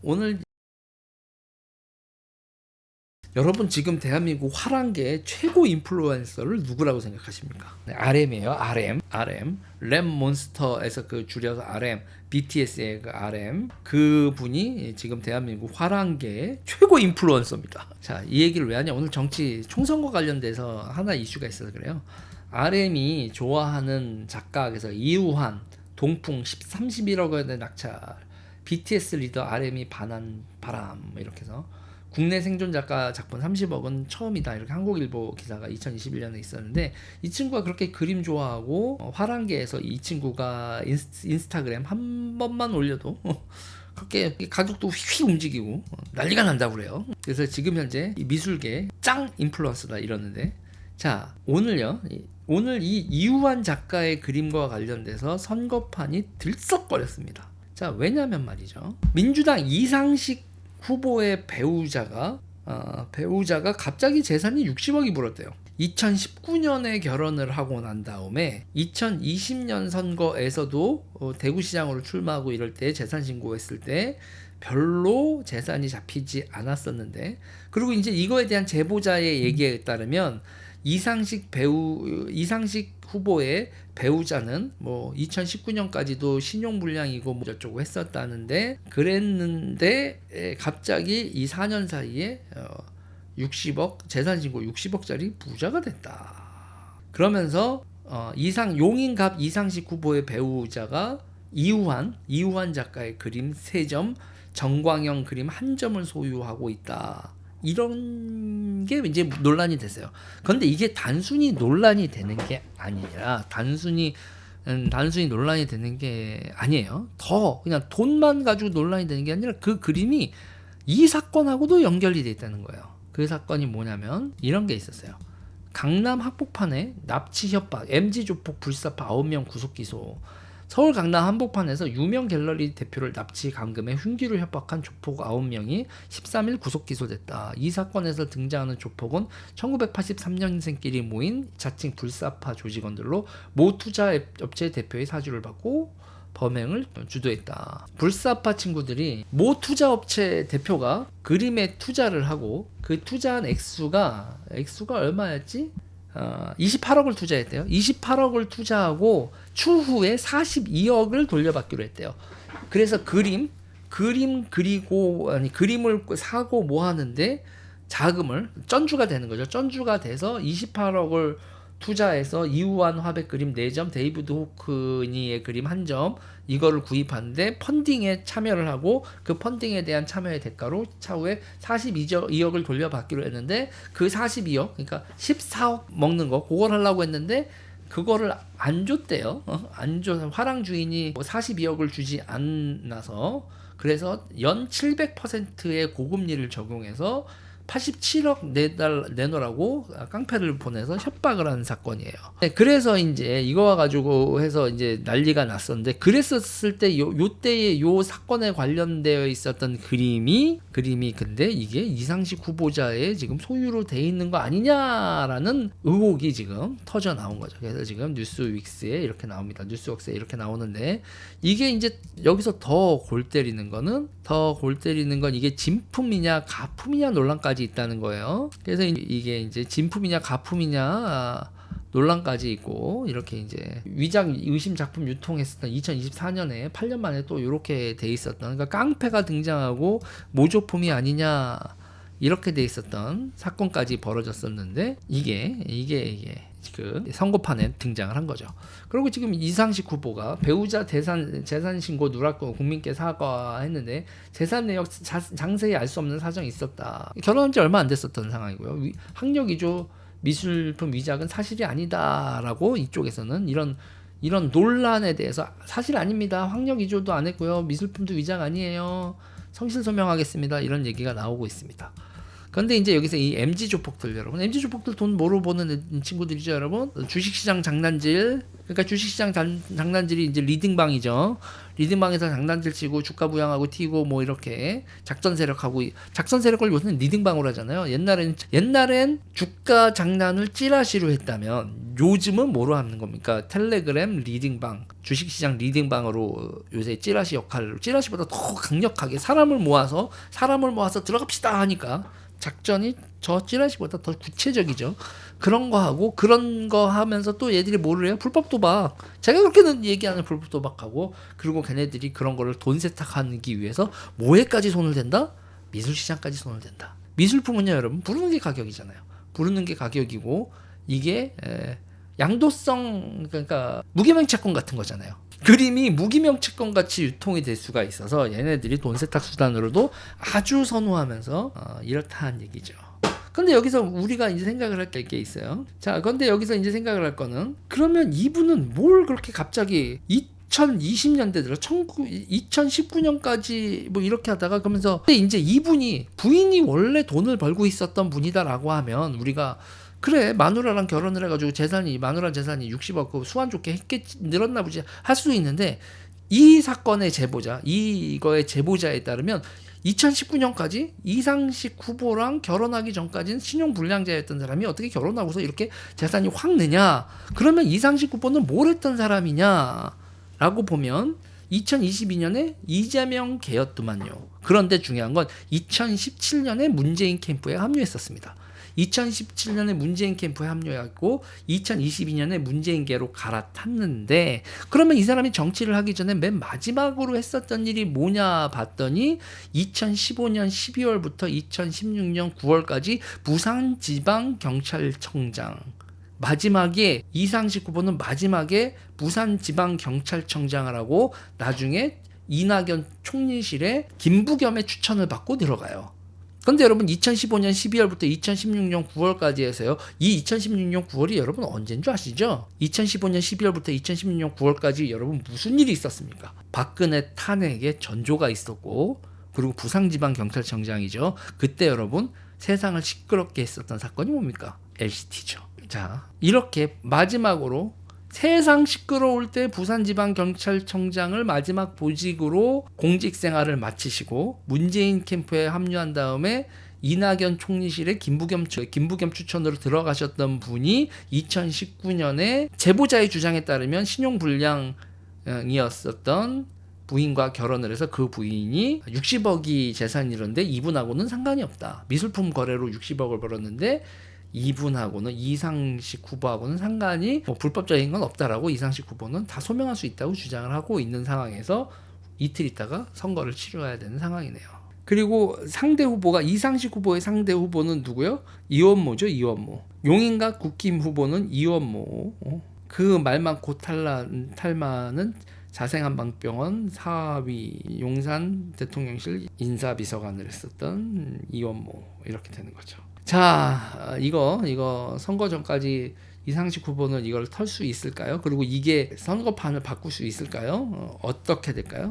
오늘 여러분 지금 대한민국 화랑계 최고 인플루언서를 누구라고 생각하십니까? 네, RM이에요. RM. 랩몬스터에서 그 줄여서 RM, BTS의 그 RM. 그 분이 지금 대한민국 화랑계 최고 인플루언서입니다. 자, 이 얘기를 왜 하냐? 오늘 정치 총선과 관련돼서 하나 이슈가 있어서 그래요. RM이 좋아하는 작가에서 이우환, 동풍 31억 원의 낙찰, BTS 리더 RM이 반한 바람 이렇게 해서 국내 생존 작가 작품 30억은 처음이다 이렇게 한국일보 기사가 2021년에 있었는데, 이 친구가 그렇게 그림 좋아하고 화랑계에서 이 친구가 인스타그램 한 번만 올려도 그렇게 가격도 휙휙 움직이고 난리가 난다고 그래요. 그래서 지금 현재 이 미술계 짱 인플루언서다 이러는데, 자 오늘 이 이우환 작가의 그림과 관련돼서 선거판이 들썩거렸습니다. 자, 왜냐면 말이죠, 민주당 이상식 후보의 배우자가 갑자기 재산이 60억이 불었대요. 2019년에 결혼을 하고 난 다음에 2020년 선거에서도 대구시장으로 출마하고 이럴 때 재산 신고했을 때 별로 재산이 잡히지 않았었는데, 그리고 이제 이거에 대한 제보자의 얘기에 따르면 이상식 후보의 배우자는 뭐 2019년까지도 신용불량이고 뭐 저쩌고 했었다는데, 그랬는데 갑자기 이 4년 사이에 60억 재산신고 60억짜리 부자가 됐다. 그러면서 용인갑 이상식 후보의 배우자가 이우환 작가의 그림 3점, 정광영 그림 1점을 소유하고 있다. 이런 게 이제 논란이 됐어요. 그런데 이게 단순히 논란이 되는 게 아니라 단순히 논란이 되는 게 아니에요. 더 그냥 돈만 가지고 논란이 되는 게 아니라 그 그림이 이 사건하고도 연결이 돼 있다는 거예요. 그 사건이 뭐냐면 이런 게 있었어요. 강남 학복판에 납치 협박, MG 조폭 불사파 9명 구속 기소. 서울 강남 한복판에서 유명 갤러리 대표를 납치 감금해 흉기로 협박한 조폭 9명이 13일 구속 기소됐다. 이 사건에서 등장하는 조폭은 1983년생끼리 모인 자칭 불사파 조직원들로 모 투자업체 대표의 사주를 받고 범행을 주도했다. 불사파 친구들이 모 투자업체 대표가 그림에 투자를 하고 그 투자한 액수가 얼마였지? 28억을 투자했대요. 28억을 투자하고 추후에 42억을 돌려받기로 했대요. 그래서 그림을 사고 뭐 하는데 자금을 전주가 되는 거죠. 전주가 돼서 28억을 투자해서 이우환 화백 그림 4점, 데이비드 호크니의 그림 1점 이거를 구입하는데 펀딩에 참여를 하고, 그 펀딩에 대한 참여의 대가로 차후에 42억을 돌려받기로 했는데, 그 42억 그러니까 14억 먹는 거 그걸 하려고 했는데 그거를 안 줬대요. 안 줘. 화랑 주인이 42억을 주지 않나서, 그래서 연 700%의 고금리를 적용해서 87억 내놓으라고 깡패를 보내서 협박을 하는 사건이에요. 네, 그래서 이제 이거와 가지고 해서 이제 난리가 났었는데, 그랬었을 때 요때에 요 사건에 관련되어 있었던 그림이 근데 이게 이상식 후보자의 지금 소유로 돼 있는 거 아니냐라는 의혹이 지금 터져 나온 거죠. 그래서 지금 뉴스윅스에 이렇게 나옵니다. 뉴스웍스에 이렇게 나오는데, 이게 이제 여기서 더 골 때리는 건 이게 진품이냐 가품이냐 논란까지 있다는 거예요. 그래서 이게 이제 진품이냐 가품이냐 논란까지 있고, 이렇게 이제 위장 의심 작품 유통했었던 2024년에 8년 만에 또 이렇게 돼 있었던, 그러니까 깡패가 등장하고 모조품이 아니냐 이렇게 돼 있었던 사건까지 벌어졌었는데, 이게 그 선거판에 등장을 한 거죠. 그리고 지금 이상식 후보가 배우자 재산 신고 누락고 국민께 사과했는데, 재산 내역 자세히 알 수 없는 사정이 있었다. 결혼한 지 얼마 안 됐었던 상황이고요. 학력 위조 미술품 위작은 사실이 아니다라고 이쪽에서는 이런 논란에 대해서 사실 아닙니다. 학력 위조도 안 했고요. 미술품도 위작 아니에요. 성실 소명하겠습니다. 이런 얘기가 나오고 있습니다. 그런데 이제 여기서 이 MZ 조폭들 여러분, MZ 조폭들 돈 뭐로 버는 친구들이죠 여러분. 주식시장 장난질, 그러니까 주식시장 장난질이 이제 리딩방이죠. 리딩방에서 장난질 치고 주가 부양하고 튀고 뭐 이렇게 작전 세력하고, 작전 세력을 요새는 리딩방으로 하잖아요. 옛날엔 주가 장난을 찌라시로 했다면 요즘은 뭐로 하는 겁니까? 텔레그램 리딩방, 주식시장 리딩방으로 요새 찌라시 역할을, 찌라시보다 더 강력하게 사람을 모아서 들어갑시다 하니까 작전이 저 찌라시보다 더 구체적이죠. 그런 거 하고, 그런 거 하면서 또 얘들이 뭐를 해요? 불법 도박. 제가 그렇게는 얘기하는 불법 도박하고, 그리고 걔네들이 그런 거를 돈 세탁하기 위해서 뭐에까지 손을 댄다? 미술 시장까지 손을 댄다. 미술품은요 여러분, 부르는 게 가격이잖아요. 부르는 게 가격이고, 이게 양도성, 그러니까 무기명 채권 같은 거잖아요. 그림이 무기명 채권 같이 유통이 될 수가 있어서 얘네들이 돈 세탁 수단으로도 아주 선호하면서 이렇다는 얘기죠. 근데 여기서 우리가 이제 생각을 할 게 있어요. 자, 근데 여기서 이제 생각을 할 거는, 그러면 이분은 뭘 그렇게 갑자기 2020년대 들어 2019년까지 뭐 이렇게 하다가, 그러면서 근데 이제 이분이 부인이 원래 돈을 벌고 있었던 분이다라고 하면 우리가 그래, 마누라랑 결혼을 해가지고 마누라 재산이 60억 그 수완 좋게 늘었나 보지 할 수 있는데, 이 사건의 제보자, 이거의 제보자에 따르면 2019년까지 이상식 후보랑 결혼하기 전까지는 신용불량자였던 사람이 어떻게 결혼하고서 이렇게 재산이 확 느냐? 그러면 이상식 후보는 뭘 했던 사람이냐? 라고 보면 2022년에 이재명 개였더만요. 그런데 중요한 건 2017년에 문재인 캠프에 합류했었습니다. 2017년에 문재인 캠프에 합류했고 2022년에 문재인계로 갈아탔는데, 그러면 이 사람이 정치를 하기 전에 맨 마지막으로 했었던 일이 뭐냐 봤더니 2015년 12월부터 2016년 9월까지 부산지방경찰청장, 마지막에 이상식 후보는 마지막에 부산지방경찰청장을 하고 나중에 이낙연 총리실에 김부겸의 추천을 받고 들어가요. 그런데 여러분 2015년 12월부터 2016년 9월까지 해서요. 이 2016년 9월이 여러분 언제인 줄 아시죠? 2015년 12월부터 2016년 9월까지 여러분 무슨 일이 있었습니까? 박근혜 탄핵에 전조가 있었고, 그리고 부산지방경찰청장이죠. 그때 여러분 세상을 시끄럽게 했었던 사건이 뭡니까? LCT죠. 자, 이렇게 마지막으로 세상 시끄러울 때 부산지방경찰청장을 마지막 보직으로 공직생활을 마치시고 문재인 캠프에 합류한 다음에 이낙연 총리실에 김부겸 추천으로 들어가셨던 분이 2019년에 제보자의 주장에 따르면 신용불량이었었던 부인과 결혼을 해서 그 부인이 60억이 재산이 이런데 이분하고는 상관이 없다. 미술품 거래로 60억을 벌었는데 이분하고는, 이상식 후보하고는 상관이 불법적인 건 없다라고 이상식 후보는 다 소명할 수 있다고 주장을 하고 있는 상황에서 이틀 있다가 선거를 치러야 되는 상황이네요. 그리고 상대 후보가, 이상식 후보의 상대 후보는 누구요? 이원모죠. 이원모. 용인갑 국힘 후보는 이원모. 그 말 많고 탈만은 자생한방병원 사위 용산 대통령실 인사비서관을 했었던 이원모, 이렇게 되는 거죠. 자, 이거 선거 전까지 이상식 후보는 이걸 털 수 있을까요? 그리고 이게 선거판을 바꿀 수 있을까요? 어떻게 될까요?